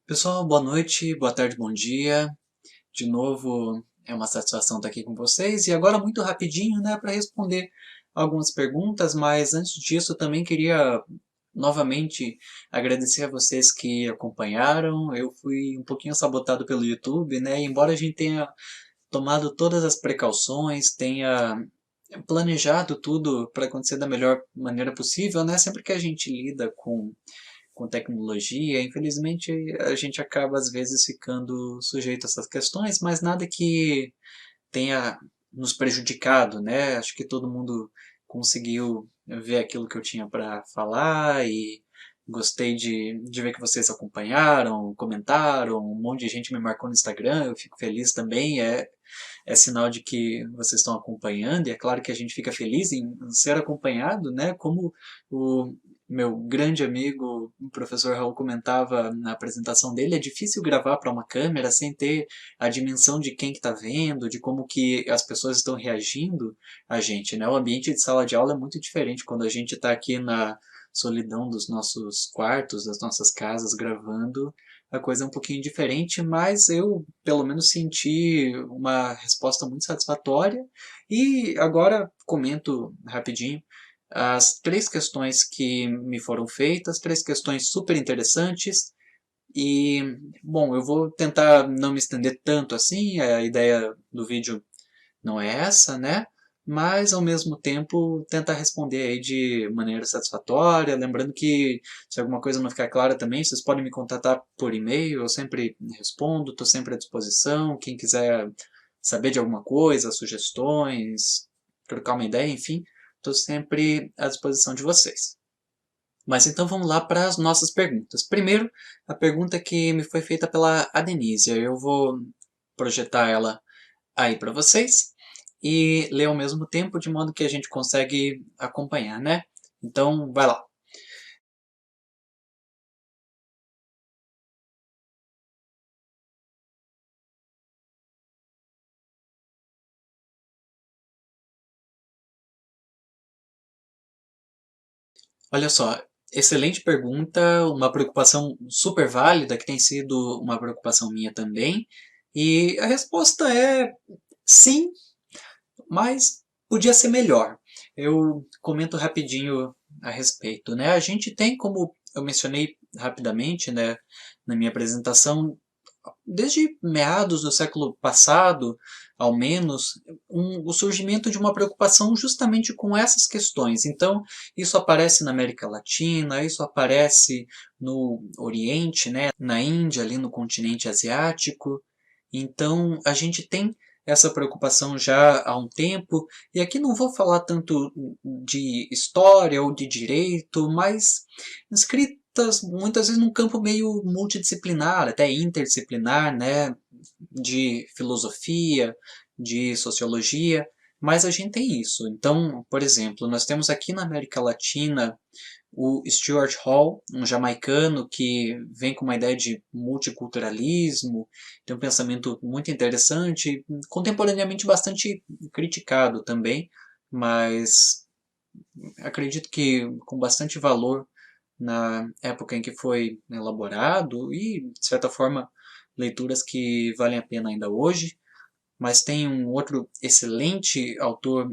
Pessoal, boa noite, boa tarde, bom dia. De novo, é uma satisfação estar aqui com vocês. E agora, muito rapidinho, né, para responder algumas perguntas, mas antes disso, também queria novamente agradecer a vocês que acompanharam. Eu fui um pouquinho sabotado pelo YouTube, né, e embora a gente tenha tomado todas as precauções, tenha planejado tudo para acontecer da melhor maneira possível, né, sempre que a gente lida com tecnologia, infelizmente a gente acaba às vezes ficando sujeito a essas questões, mas nada que tenha nos prejudicado, né? Acho que todo mundo conseguiu ver aquilo que eu tinha para falar e gostei de ver que vocês acompanharam, comentaram, um monte de gente me marcou no Instagram, eu fico feliz também, é sinal de que vocês estão acompanhando, e é claro que a gente fica feliz em ser acompanhado, né? Como o meu grande amigo, o professor Raul, comentava na apresentação dele, é difícil gravar para uma câmera sem ter a dimensão de quem que está vendo, de como que as pessoas estão reagindo a gente, né? O ambiente de sala de aula é muito diferente quando a gente está aqui na solidão dos nossos quartos, das nossas casas, gravando, a coisa é um pouquinho diferente, mas eu pelo menos senti uma resposta muito satisfatória. E agora comento rapidinho as três questões que me foram feitas, três questões super interessantes. E, bom, eu vou tentar não me estender tanto assim, a ideia do vídeo não é essa, né? Mas ao mesmo tempo tentar responder aí de maneira satisfatória, lembrando que se alguma coisa não ficar clara também, vocês podem me contatar por e-mail, eu sempre respondo, estou sempre à disposição, quem quiser saber de alguma coisa, sugestões, trocar uma ideia, enfim, estou sempre à disposição de vocês. Mas então vamos lá para as nossas perguntas. Primeiro, a pergunta que me foi feita pela Adenísia, eu vou projetar ela aí para vocês e ler ao mesmo tempo, de modo que a gente consegue acompanhar, né? Então, vai lá. Olha só, excelente pergunta, uma preocupação super válida, que tem sido uma preocupação minha também. E a resposta é sim, mas podia ser melhor. Eu comento rapidinho a respeito, né? A gente tem, como eu mencionei rapidamente, né, na minha apresentação, desde meados do século passado, ao menos, o surgimento de uma preocupação justamente com essas questões. Então, isso aparece na América Latina, isso aparece no Oriente, né, na Índia, ali no continente asiático. Então, a gente tem essa preocupação já há um tempo, e aqui não vou falar tanto de história ou de direito, mas escritas muitas vezes num campo meio multidisciplinar, até interdisciplinar, né, de filosofia, de sociologia, mas a gente tem isso. Então, por exemplo, nós temos aqui na América Latina o Stuart Hall, um jamaicano que vem com uma ideia de multiculturalismo, tem um pensamento muito interessante, contemporaneamente bastante criticado também, mas acredito que com bastante valor na época em que foi elaborado e, de certa forma, leituras que valem a pena ainda hoje. Mas tem um outro excelente autor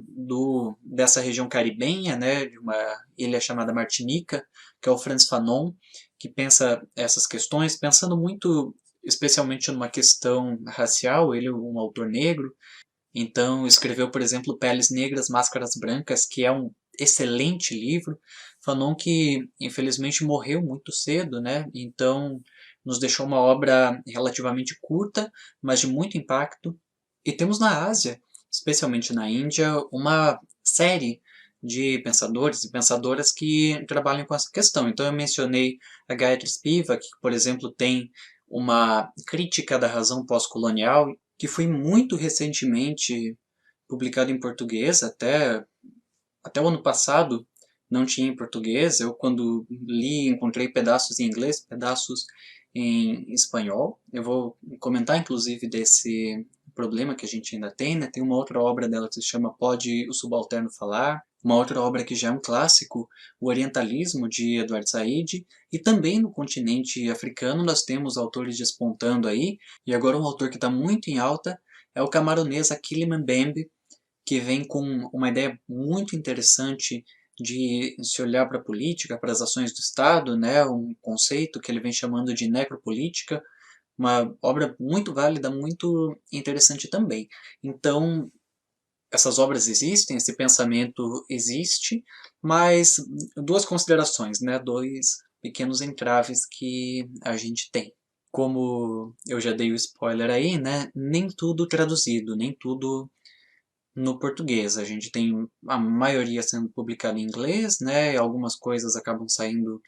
dessa região caribenha, né, de uma ilha chamada Martinica, que é o Frantz Fanon, que pensa essas questões, pensando muito especialmente numa questão racial. Ele é um autor negro, então escreveu, por exemplo, Peles Negras, Máscaras Brancas, que é um excelente livro. Fanon que infelizmente morreu muito cedo, né? Então nos deixou uma obra relativamente curta, mas de muito impacto. E temos na Ásia, especialmente na Índia, uma série de pensadores e pensadoras que trabalham com essa questão. Então eu mencionei a Gayatri Spivak, que, por exemplo, tem uma crítica da razão pós-colonial, que foi muito recentemente publicado em português, até o ano passado não tinha em português. Eu, quando li, encontrei pedaços em inglês, pedaços em espanhol. Eu vou comentar, inclusive, desse problema que a gente ainda tem, né? Tem uma outra obra dela que se chama Pode o Subalterno Falar, uma outra obra que já é um clássico, O Orientalismo, de Edward Said, e também no continente africano nós temos autores despontando aí, e agora um autor que está muito em alta é o camaronês Akili Mbembe, que vem com uma ideia muito interessante de se olhar para a política, para as ações do Estado, né, um conceito que ele vem chamando de necropolítica, uma obra muito válida, muito interessante também. Então, essas obras existem, esse pensamento existe, mas duas considerações, né, dois pequenos entraves que a gente tem. Como eu já dei o spoiler aí, né, nem tudo traduzido, nem tudo no português. A gente tem a maioria sendo publicada em inglês, né? Algumas coisas acabam saindo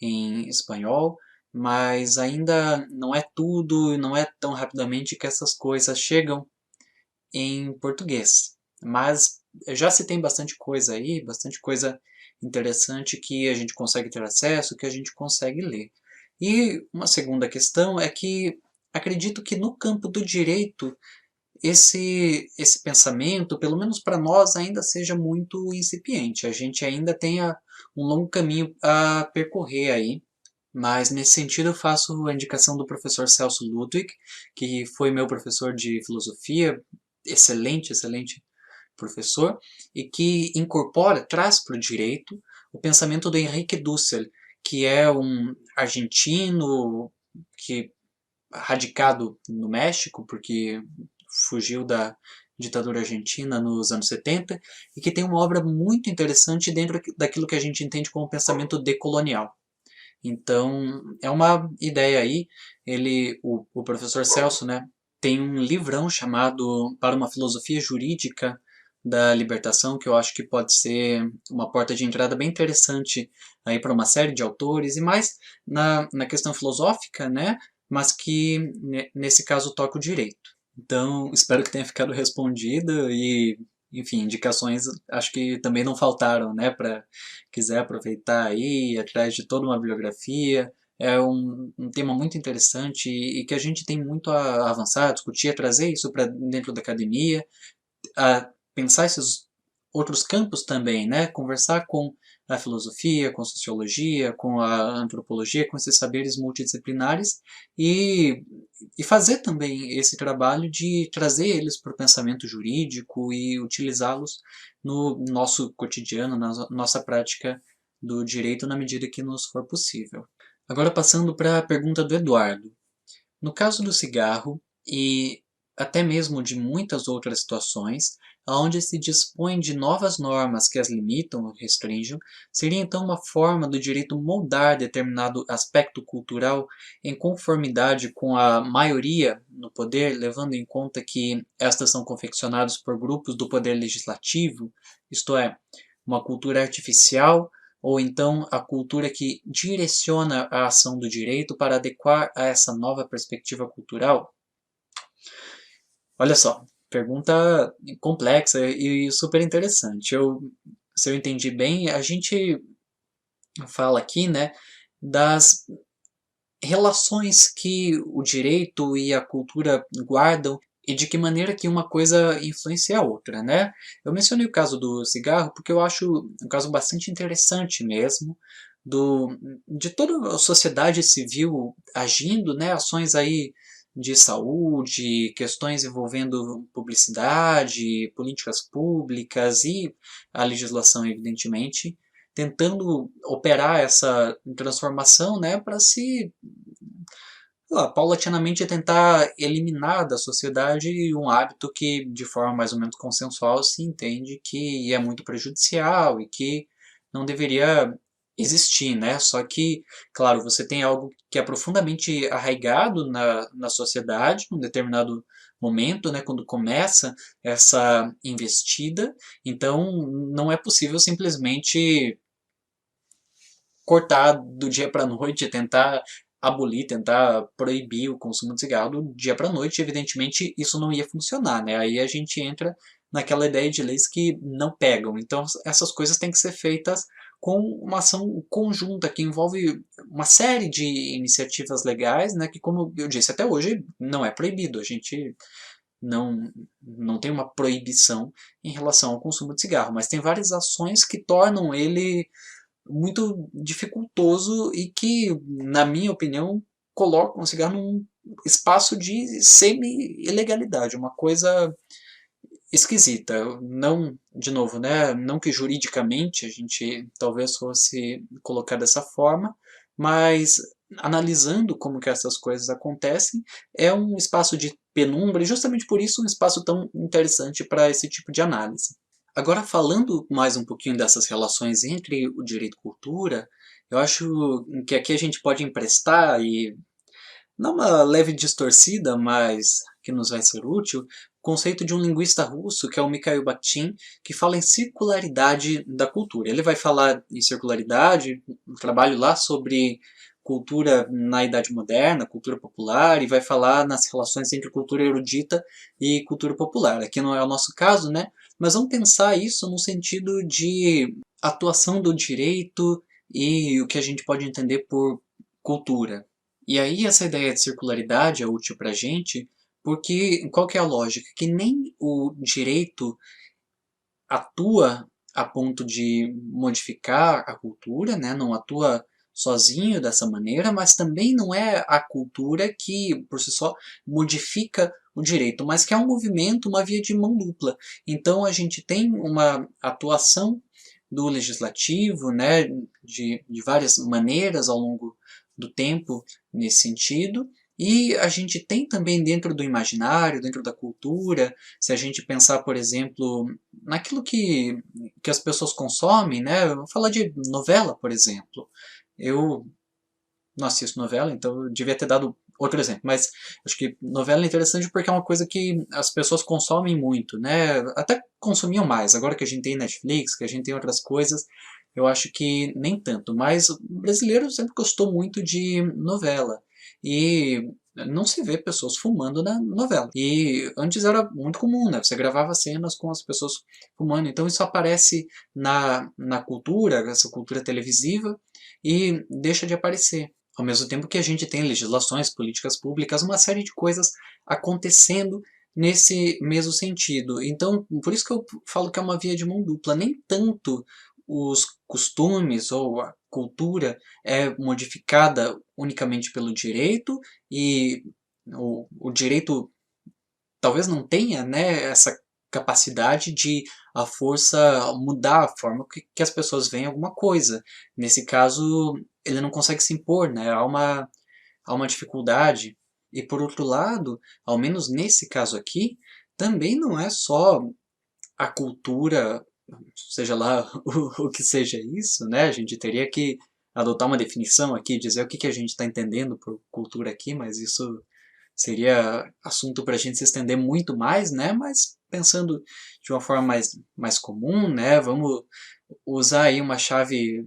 em espanhol, mas ainda não é tudo, não é tão rapidamente que essas coisas chegam em português. Mas já se tem bastante coisa aí, bastante coisa interessante que a gente consegue ter acesso, que a gente consegue ler. E uma segunda questão é que acredito que no campo do direito esse pensamento, pelo menos para nós, ainda seja muito incipiente. A gente ainda tenha um longo caminho a percorrer aí, mas nesse sentido eu faço a indicação do professor Celso Ludwig, que foi meu professor de filosofia, excelente, excelente professor, e que incorpora, traz para o direito o pensamento do Henrique Dussel, que é um argentino que radicado no México, porque fugiu da ditadura argentina nos anos 70, e que tem uma obra muito interessante dentro daquilo que a gente entende como pensamento decolonial. Então, é uma ideia aí, o professor Celso, né, tem um livrão chamado Para uma Filosofia Jurídica da Libertação, que eu acho que pode ser uma porta de entrada bem interessante aí para uma série de autores, e mais na questão filosófica, né, mas que nesse caso toca o direito. Então, espero que tenha ficado respondido e, enfim, indicações acho que também não faltaram, né, para quiser aproveitar aí, ir atrás de toda uma bibliografia. É um tema muito interessante e que a gente tem muito a avançar, discutir, a trazer isso para dentro da academia, a pensar esses outros campos também, né? Conversar com a filosofia, com a sociologia, com a antropologia, com esses saberes multidisciplinares e, e fazer também esse trabalho de trazer eles para o pensamento jurídico e utilizá-los no nosso cotidiano, na nossa prática do direito na medida que nos for possível. Agora passando para a pergunta do Eduardo. No caso do cigarro e até mesmo de muitas outras situações, onde se dispõe de novas normas que as limitam ou restringem, seria então uma forma do direito moldar determinado aspecto cultural em conformidade com a maioria no poder, levando em conta que estas são confeccionadas por grupos do poder legislativo, isto é, uma cultura artificial ou então a cultura que direciona a ação do direito para adequar a essa nova perspectiva cultural? Olha só, pergunta complexa e super interessante. Se eu entendi bem, a gente fala aqui, né, das relações que o direito e a cultura guardam e de que maneira que uma coisa influencia a outra, né? Eu mencionei o caso do cigarro porque eu acho um caso bastante interessante mesmo, de toda a sociedade civil agindo, né? Ações aí de saúde, questões envolvendo publicidade, políticas públicas e a legislação, evidentemente, tentando operar essa transformação, né, para se paulatinamente tentar eliminar da sociedade um hábito que, de forma mais ou menos consensual, se entende que é muito prejudicial e que não deveria existir, né? Só que, claro, você tem algo que é profundamente arraigado na sociedade, num determinado momento, né, quando começa essa investida, então não é possível simplesmente cortar do dia para a noite, tentar abolir, tentar proibir o consumo de cigarro do dia para a noite, evidentemente isso não ia funcionar, né? Aí a gente entra naquela ideia de leis que não pegam. Então essas coisas têm que ser feitas com uma ação conjunta que envolve uma série de iniciativas legais, né? Que como eu disse até hoje não é proibido. A gente não tem uma proibição em relação ao consumo de cigarro, mas tem várias ações que tornam ele muito dificultoso e que, na minha opinião, colocam o cigarro num espaço de semi-ilegalidade, uma coisa esquisita. Não, de novo, né, não que juridicamente a gente talvez fosse colocar dessa forma, mas analisando como que essas coisas acontecem, é um espaço de penumbra e justamente por isso um espaço tão interessante para esse tipo de análise. Agora, falando mais um pouquinho dessas relações entre o direito e cultura, eu acho que aqui a gente pode emprestar e não uma leve distorcida, mas que nos vai ser útil, o conceito de um linguista russo, que é o Mikhail Bakhtin, que fala em circularidade da cultura. Ele vai falar em circularidade, um trabalho lá sobre cultura na Idade Moderna, cultura popular, e vai falar nas relações entre cultura erudita e cultura popular. Aqui não é o nosso caso, né? Mas vamos pensar isso no sentido de atuação do direito e o que a gente pode entender por cultura. E aí essa ideia de circularidade é útil para a gente, porque qual que é a lógica? Que nem o direito atua a ponto de modificar a cultura, né? Não atua sozinho dessa maneira, mas também não é a cultura que, por si só, modifica o direito, mas que é um movimento, uma via de mão dupla. Então a gente tem uma atuação do legislativo, né, de várias maneiras ao longo do tempo nesse sentido, e a gente tem também dentro do imaginário, dentro da cultura, se a gente pensar, por exemplo, naquilo que as pessoas consomem, né? Eu vou falar de novela, por exemplo. Eu não assisto novela, então eu devia ter dado outro exemplo, mas acho que novela é interessante porque é uma coisa que as pessoas consomem muito, né? Até consumiam mais, agora que a gente tem Netflix, que a gente tem outras coisas, eu acho que nem tanto, mas o brasileiro sempre gostou muito de novela. E não se vê pessoas fumando na novela. E antes era muito comum, né? Você gravava cenas com as pessoas fumando. Então isso aparece na cultura, essa cultura televisiva, e deixa de aparecer. Ao mesmo tempo que a gente tem legislações, políticas públicas, uma série de coisas acontecendo nesse mesmo sentido. Então, por isso que eu falo que é uma via de mão dupla. Nem tanto os costumes ou a cultura é modificada unicamente pelo direito e o direito talvez não tenha, né, essa capacidade de a força mudar a forma que as pessoas veem alguma coisa. Nesse caso, ele não consegue se impor, né? Há uma dificuldade. E por outro lado, ao menos nesse caso aqui, também não é só a cultura, seja lá o que seja isso, né? A gente teria que adotar uma definição aqui, dizer o que a gente está entendendo por cultura aqui, mas isso seria assunto para a gente se estender muito mais, né? Mas pensando de uma forma mais comum, né? Vamos usar aí uma chave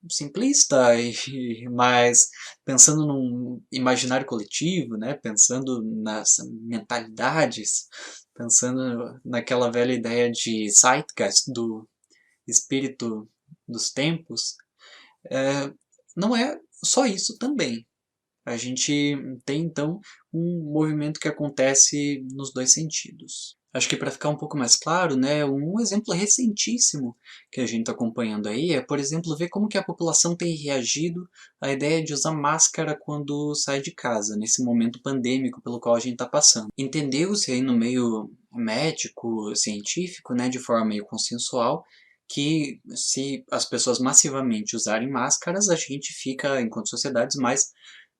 simplista e mais pensando num imaginário coletivo, né? Pensando nas mentalidades, pensando naquela velha ideia de Zeitgeist, do espírito dos tempos, é, não é só isso também. A gente tem então um movimento que acontece nos dois sentidos. Acho que para ficar um pouco mais claro, né, um exemplo recentíssimo que a gente está acompanhando aí é, por exemplo, ver como que a população tem reagido à ideia de usar máscara quando sai de casa, nesse momento pandêmico pelo qual a gente está passando. Entendeu-se aí no meio médico, científico, né, de forma meio consensual, que se as pessoas massivamente usarem máscaras, a gente fica, enquanto sociedades, mais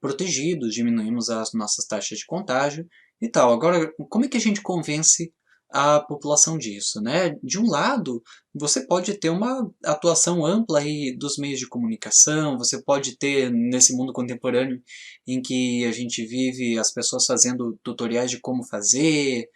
protegidos, diminuímos as nossas taxas de contágio e tal. Agora, como é que a gente convence a população disso, né? De um lado, você pode ter uma atuação ampla aí dos meios de comunicação, você pode ter, nesse mundo contemporâneo em que a gente vive, as pessoas fazendo tutoriais de como fazer,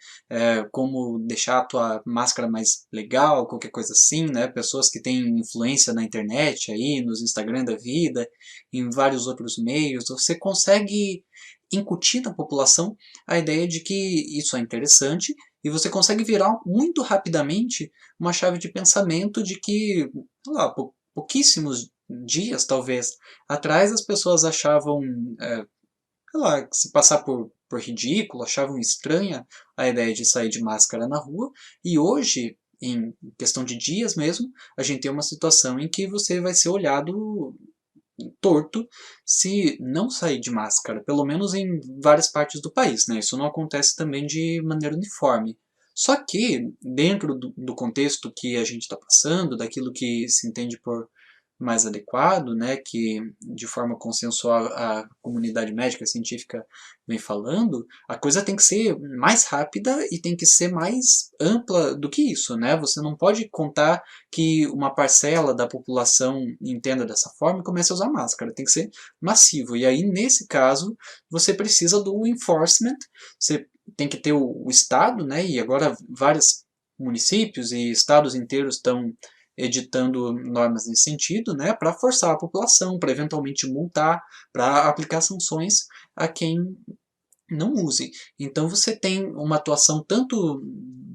como deixar a tua máscara mais legal, qualquer coisa assim, né? Pessoas que têm influência na internet aí, nos Instagram da vida, em vários outros meios, você consegue incutir na população a ideia de que isso é interessante e você consegue virar muito rapidamente uma chave de pensamento de que, sei lá, pouquíssimos dias, talvez, atrás as pessoas achavam, sei lá, se passar por por ridículo, achavam estranha a ideia de sair de máscara na rua, e hoje, em questão de dias mesmo, a gente tem uma situação em que você vai ser olhado torto se não sair de máscara, pelo menos em várias partes do país, né? Isso não acontece também de maneira uniforme. Só que, dentro do contexto que a gente está passando, daquilo que se entende por mais adequado, né, que de forma consensual a comunidade médica científica vem falando, a coisa tem que ser mais rápida e tem que ser mais ampla do que isso, né? Você não pode contar que uma parcela da população entenda dessa forma e comece a usar máscara, tem que ser massivo. E aí, nesse caso, você precisa do enforcement, você tem que ter o Estado, né, e agora vários municípios e estados inteiros estão editando normas nesse sentido, né, para forçar a população, para eventualmente multar, para aplicar sanções a quem não use. Então você tem uma atuação tanto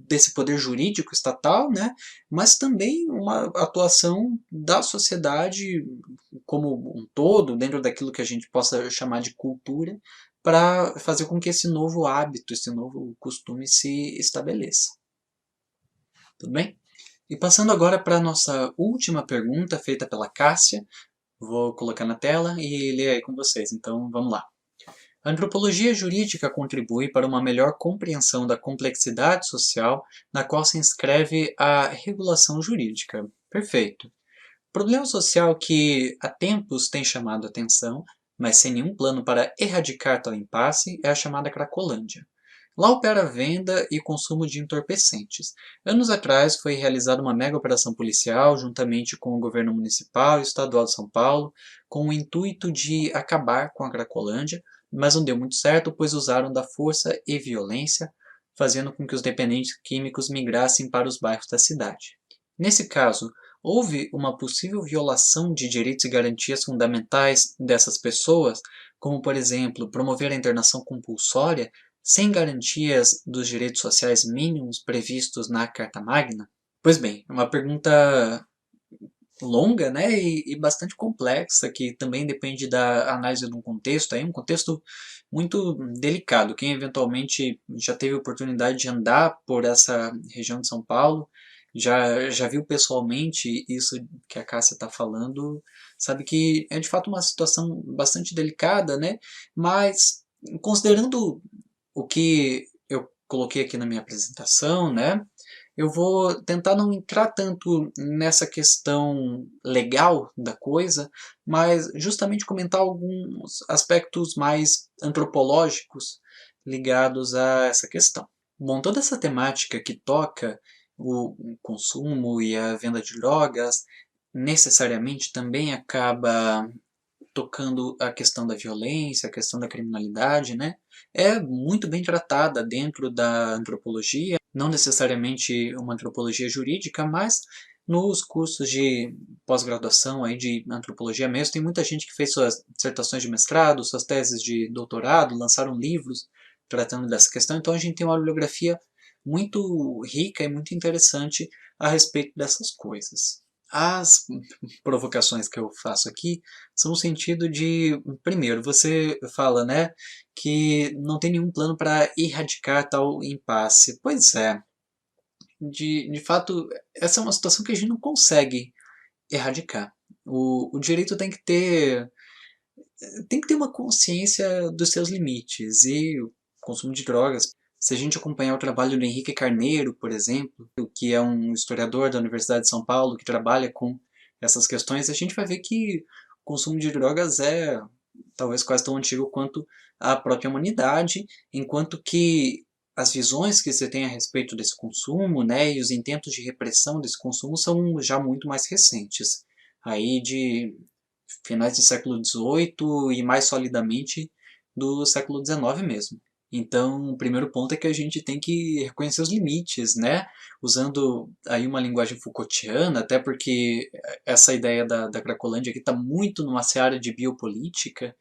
desse poder jurídico estatal, né, mas também uma atuação da sociedade como um todo, dentro daquilo que a gente possa chamar de cultura, para fazer com que esse novo hábito, esse novo costume se estabeleça. Tudo bem? E passando agora para a nossa última pergunta, feita pela Cássia, vou colocar na tela e ler aí com vocês, então vamos lá. A antropologia jurídica contribui para uma melhor compreensão da complexidade social na qual se inscreve a regulação jurídica. Perfeito. O problema social que há tempos tem chamado a atenção, mas sem nenhum plano para erradicar tal impasse, é a chamada Cracolândia. Lá opera a venda e consumo de entorpecentes. Anos atrás foi realizada uma mega operação policial juntamente com o governo municipal e estadual de São Paulo, com o intuito de acabar com a Cracolândia, mas não deu muito certo, pois usaram da força e violência, fazendo com que os dependentes químicos migrassem para os bairros da cidade. Nesse caso, houve uma possível violação de direitos e garantias fundamentais dessas pessoas, como, por exemplo, promover a internação compulsória sem garantias dos direitos sociais mínimos previstos na Carta Magna? Pois bem, é uma pergunta longa, né, e bastante complexa, que também depende da análise de um contexto, aí um contexto muito delicado. Quem eventualmente já teve a oportunidade de andar por essa região de São Paulo, já viu pessoalmente isso que a Cássia está falando, sabe que é de fato uma situação bastante delicada, né, mas considerando o que eu coloquei aqui na minha apresentação, né, eu vou tentar não entrar tanto nessa questão legal da coisa, mas justamente comentar alguns aspectos mais antropológicos ligados a essa questão. Bom, toda essa temática que toca o consumo e a venda de drogas necessariamente também acaba tocando a questão da violência, a questão da criminalidade, né? É muito bem tratada dentro da antropologia, não necessariamente uma antropologia jurídica, mas nos cursos de pós-graduação aí de antropologia mesmo, tem muita gente que fez suas dissertações de mestrado, suas teses de doutorado, lançaram livros tratando dessa questão, então a gente tem uma bibliografia muito rica e muito interessante a respeito dessas coisas. As provocações que eu faço aqui são no sentido de, primeiro, você fala, né, que não tem nenhum plano para erradicar tal impasse. Pois é, de fato, essa é uma situação que a gente não consegue erradicar. O direito tem que ter uma consciência dos seus limites e o consumo de drogas. Se a gente acompanhar o trabalho do Henrique Carneiro, por exemplo, que é um historiador da Universidade de São Paulo que trabalha com essas questões, a gente vai ver que o consumo de drogas é talvez quase tão antigo quanto a própria humanidade, enquanto que as visões que você tem a respeito desse consumo, né, e os intentos de repressão desse consumo são já muito mais recentes, aí de finais do século XVIII e mais solidamente do século XIX mesmo. Então, o primeiro ponto é que a gente tem que reconhecer os limites, né? Usando aí uma linguagem Foucaultiana, até porque essa ideia da Cracolândia aqui está muito numa seara de biopolítica,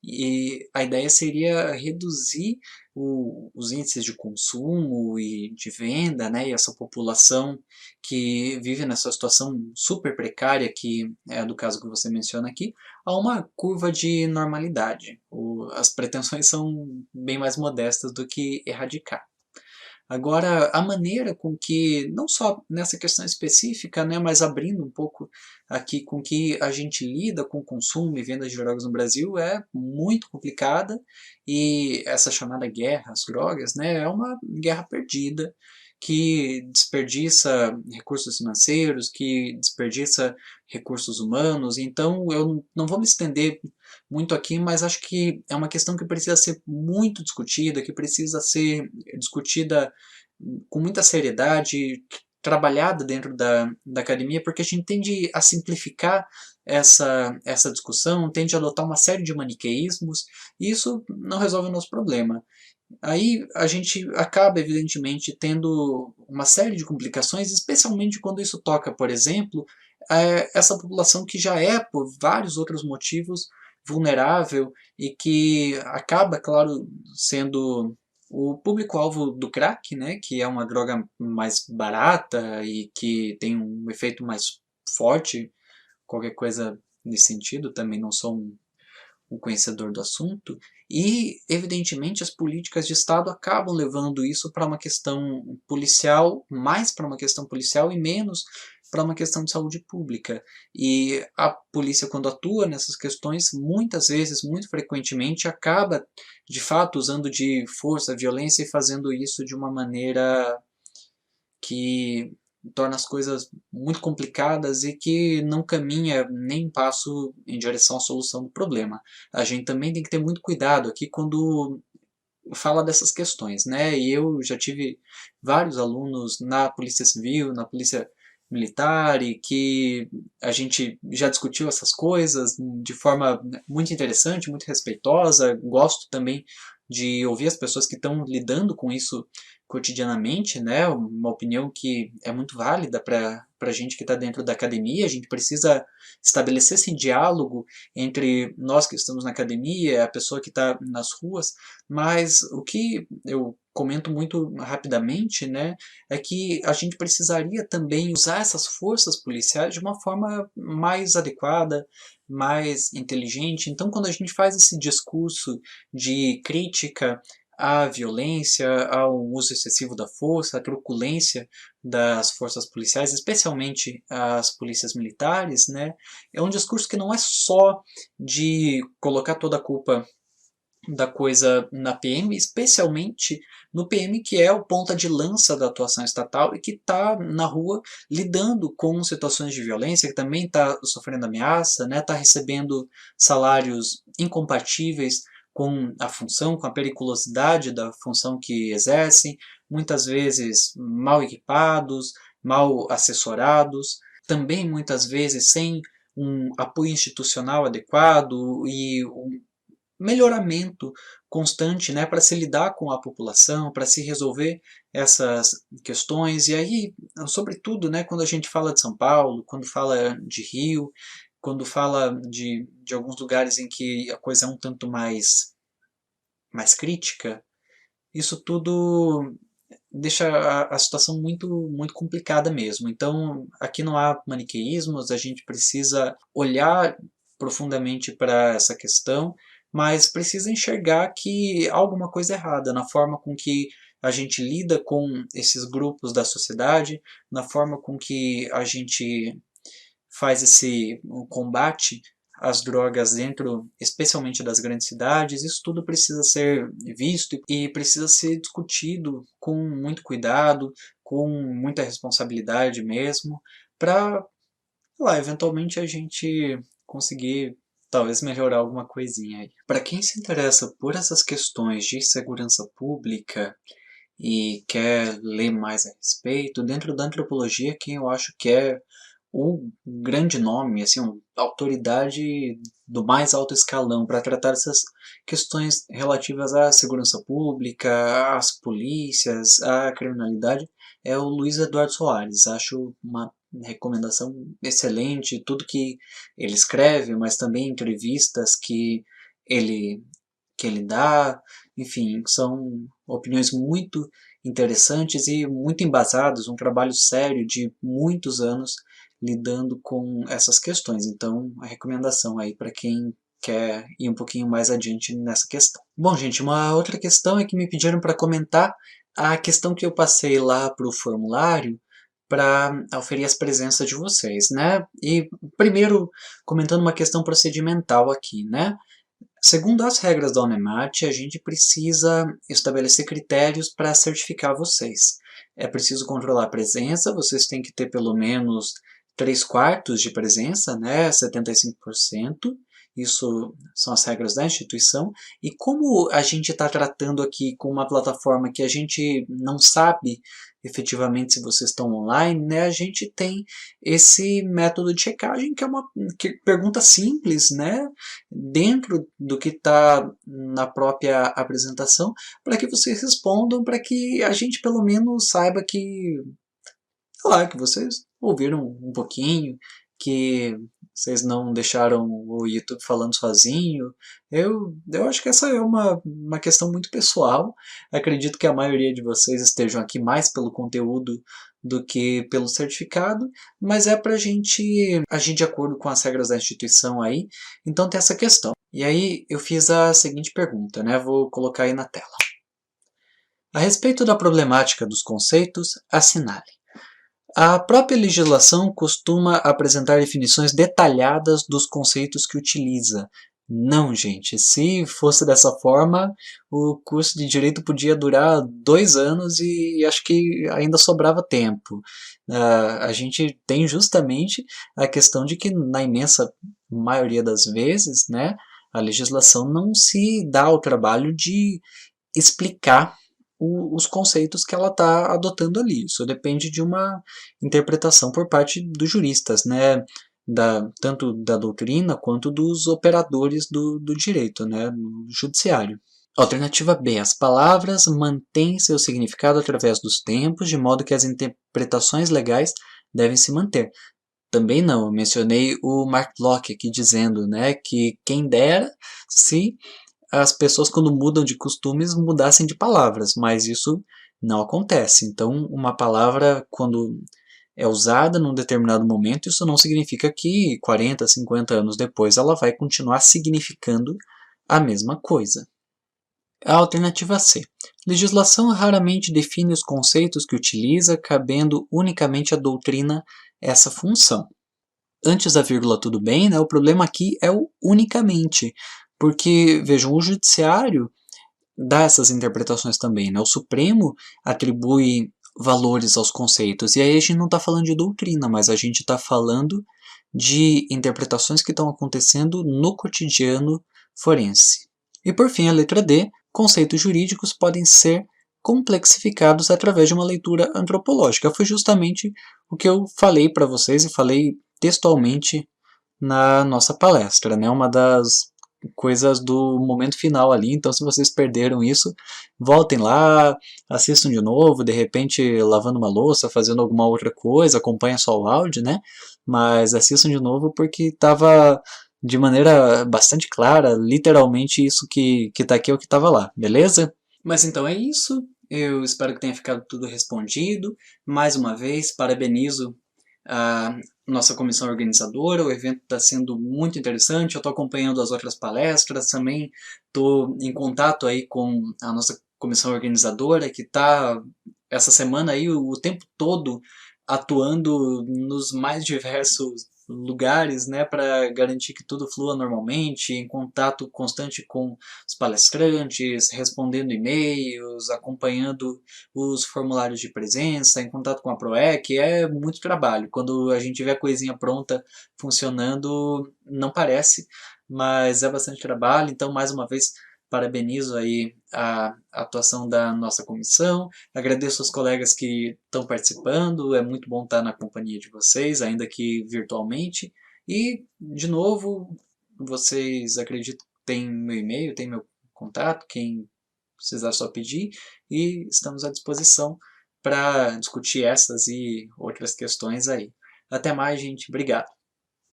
E a ideia seria reduzir os índices de consumo e de venda, né, e essa população que vive nessa situação super precária, que é do caso que você menciona aqui, a uma curva de normalidade. As pretensões são bem mais modestas do que erradicar. Agora, a maneira com que, não só nessa questão específica, né, mas abrindo um pouco aqui com que a gente lida com o consumo e venda de drogas no Brasil é muito complicada, e essa chamada guerra às drogas, né, é uma guerra perdida que desperdiça recursos financeiros, que desperdiça recursos humanos. Então eu não vou me estender muito aqui, mas acho que é uma questão que precisa ser muito discutida, que precisa ser discutida com muita seriedade, trabalhada dentro da academia, porque a gente tende a simplificar essa discussão, tende a adotar uma série de maniqueísmos, e isso não resolve o nosso problema. Aí a gente acaba, evidentemente, tendo uma série de complicações, especialmente quando isso toca, por exemplo, essa população que já é, por vários outros motivos, vulnerável e que acaba, claro, sendo o público-alvo do crack, né, que é uma droga mais barata e que tem um efeito mais forte, qualquer coisa nesse sentido, também não sou um conhecedor do assunto, e evidentemente as políticas de Estado acabam levando isso para uma questão policial, mais para uma questão policial e menos para uma questão de saúde pública. E a polícia, quando atua nessas questões, muitas vezes, muito frequentemente, acaba de fato usando de força, violência e fazendo isso de uma maneira que torna as coisas muito complicadas e que não caminha nem um passo em direção à solução do problema. A gente também tem que ter muito cuidado aqui quando fala dessas questões, né? E eu já tive vários alunos na Polícia Civil, na Polícia Militar, e que a gente já discutiu essas coisas de forma muito interessante, muito respeitosa. Gosto também de ouvir as pessoas que estão lidando com isso cotidianamente, né? Uma opinião que é muito válida para a gente que está dentro da academia. A gente precisa estabelecer esse diálogo entre nós que estamos na academia, a pessoa que está nas ruas, mas o que eu comento muito rapidamente, né, é que a gente precisaria também usar essas forças policiais de uma forma mais adequada, mais inteligente. Então, quando a gente faz esse discurso de crítica à violência, ao uso excessivo da força, à truculência das forças policiais, especialmente as polícias militares, né, é um discurso que não é só de colocar toda a culpa da coisa na PM, especialmente no PM que é o ponta de lança da atuação estatal e que está na rua lidando com situações de violência, que também está sofrendo ameaça, né, está recebendo salários incompatíveis com a função, com a periculosidade da função que exercem, muitas vezes mal equipados, mal assessorados, também muitas vezes sem um apoio institucional adequado e melhoramento constante, né, para se lidar com a população, para se resolver essas questões. E aí, sobretudo, né, quando a gente fala de São Paulo, quando fala de Rio, quando fala de alguns lugares em que a coisa é um tanto mais crítica, isso tudo deixa a situação muito complicada mesmo. Então, aqui não há maniqueísmos, a gente precisa olhar profundamente para essa questão, mas precisa enxergar que há alguma coisa errada na forma com que a gente lida com esses grupos da sociedade, na forma com que a gente faz esse combate às drogas dentro, especialmente das grandes cidades. Isso tudo precisa ser visto e precisa ser discutido com muito cuidado, com muita responsabilidade mesmo, para lá, eventualmente a gente conseguir talvez melhorar alguma coisinha aí. Para quem se interessa por essas questões de segurança pública e quer ler mais a respeito, dentro da antropologia, quem eu acho que é o grande nome, assim, uma autoridade do mais alto escalão para tratar essas questões relativas à segurança pública, às polícias, à criminalidade, é o Luiz Eduardo Soares. Acho uma recomendação excelente, tudo que ele escreve, mas também entrevistas que ele, que ele dá, enfim, são opiniões muito interessantes e muito embasadas, um trabalho sério de muitos anos lidando com essas questões. Então, a recomendação aí para quem quer ir um pouquinho mais adiante nessa questão. Bom, gente, uma outra questão é que me pediram para comentar a questão que eu passei lá para o formulário para aferir as presenças de vocês, né? E primeiro, comentando uma questão procedimental aqui, né? Segundo as regras da Unemat, a gente precisa estabelecer critérios para certificar vocês. É preciso controlar a presença, vocês têm que ter pelo menos 3/4 de presença, né, 75%. Isso são as regras da instituição. E como a gente está tratando aqui com uma plataforma que a gente não sabe efetivamente se vocês estão online, né, a gente tem esse método de checagem que é uma pergunta simples, né, dentro do que está na própria apresentação, para que vocês respondam, para que a gente pelo menos saiba que, sei lá, que vocês ouviram um pouquinho, que vocês não deixaram o YouTube falando sozinho. Eu acho que essa é uma questão muito pessoal. Acredito que a maioria de vocês estejam aqui mais pelo conteúdo do que pelo certificado, mas é para a gente agir de acordo com as regras da instituição aí, então tem essa questão. E aí eu fiz a seguinte pergunta, né? Vou colocar aí na tela. A respeito da problemática dos conceitos, assinale. A própria legislação costuma apresentar definições detalhadas dos conceitos que utiliza. Não, gente, se fosse dessa forma, o curso de Direito podia durar 2 anos e acho que ainda sobrava tempo. A gente tem justamente a questão de que, na imensa maioria das vezes, né, a legislação não se dá ao trabalho de explicar os conceitos que ela está adotando ali. Isso depende de uma interpretação por parte dos juristas, né? Tanto da doutrina quanto dos operadores do direito, né? No judiciário. Alternativa B. As palavras mantêm seu significado através dos tempos, de modo que as interpretações legais devem se manter. Também não, eu mencionei o Mark Bloch aqui dizendo, né, que quem dera se as pessoas, quando mudam de costumes, mudassem de palavras, mas isso não acontece. Então, uma palavra, quando é usada num determinado momento, isso não significa que 40, 50 anos depois ela vai continuar significando a mesma coisa. A alternativa C. Legislação raramente define os conceitos que utiliza, cabendo unicamente à doutrina essa função. Antes da vírgula tudo bem, né? O problema aqui é o unicamente, porque, vejam, o judiciário dá essas interpretações também, né? O Supremo atribui valores aos conceitos, e aí a gente não está falando de doutrina, mas a gente está falando de interpretações que estão acontecendo no cotidiano forense. E por fim, a letra D, conceitos jurídicos podem ser complexificados através de uma leitura antropológica. Foi justamente o que eu falei para vocês e falei textualmente na nossa palestra, né? Uma das coisas do momento final ali, então se vocês perderam isso, voltem lá, assistam de novo, de repente lavando uma louça, fazendo alguma outra coisa, acompanha só o áudio, né? Mas assistam de novo porque estava de maneira bastante clara, literalmente isso que tá aqui é o que estava lá, beleza? Mas então é isso, eu espero que tenha ficado tudo respondido. Mais uma vez, parabenizo a nossa comissão organizadora, o evento está sendo muito interessante, eu estou acompanhando as outras palestras, também estou em contato aí com a nossa comissão organizadora, que está essa semana aí o tempo todo atuando nos mais diversos lugares, né, para garantir que tudo flua normalmente, em contato constante com os palestrantes, respondendo e-mails, acompanhando os formulários de presença, em contato com a PROEC, é muito trabalho. Quando a gente vê a coisinha pronta funcionando, não parece, mas é bastante trabalho, então mais uma vez parabenizo aí a atuação da nossa comissão, agradeço aos colegas que estão participando, é muito bom estar na companhia de vocês, ainda que virtualmente, e, de novo, vocês acredito que têm meu e-mail, têm meu contato, quem precisar só pedir, e estamos à disposição para discutir essas e outras questões aí. Até mais, gente. Obrigado.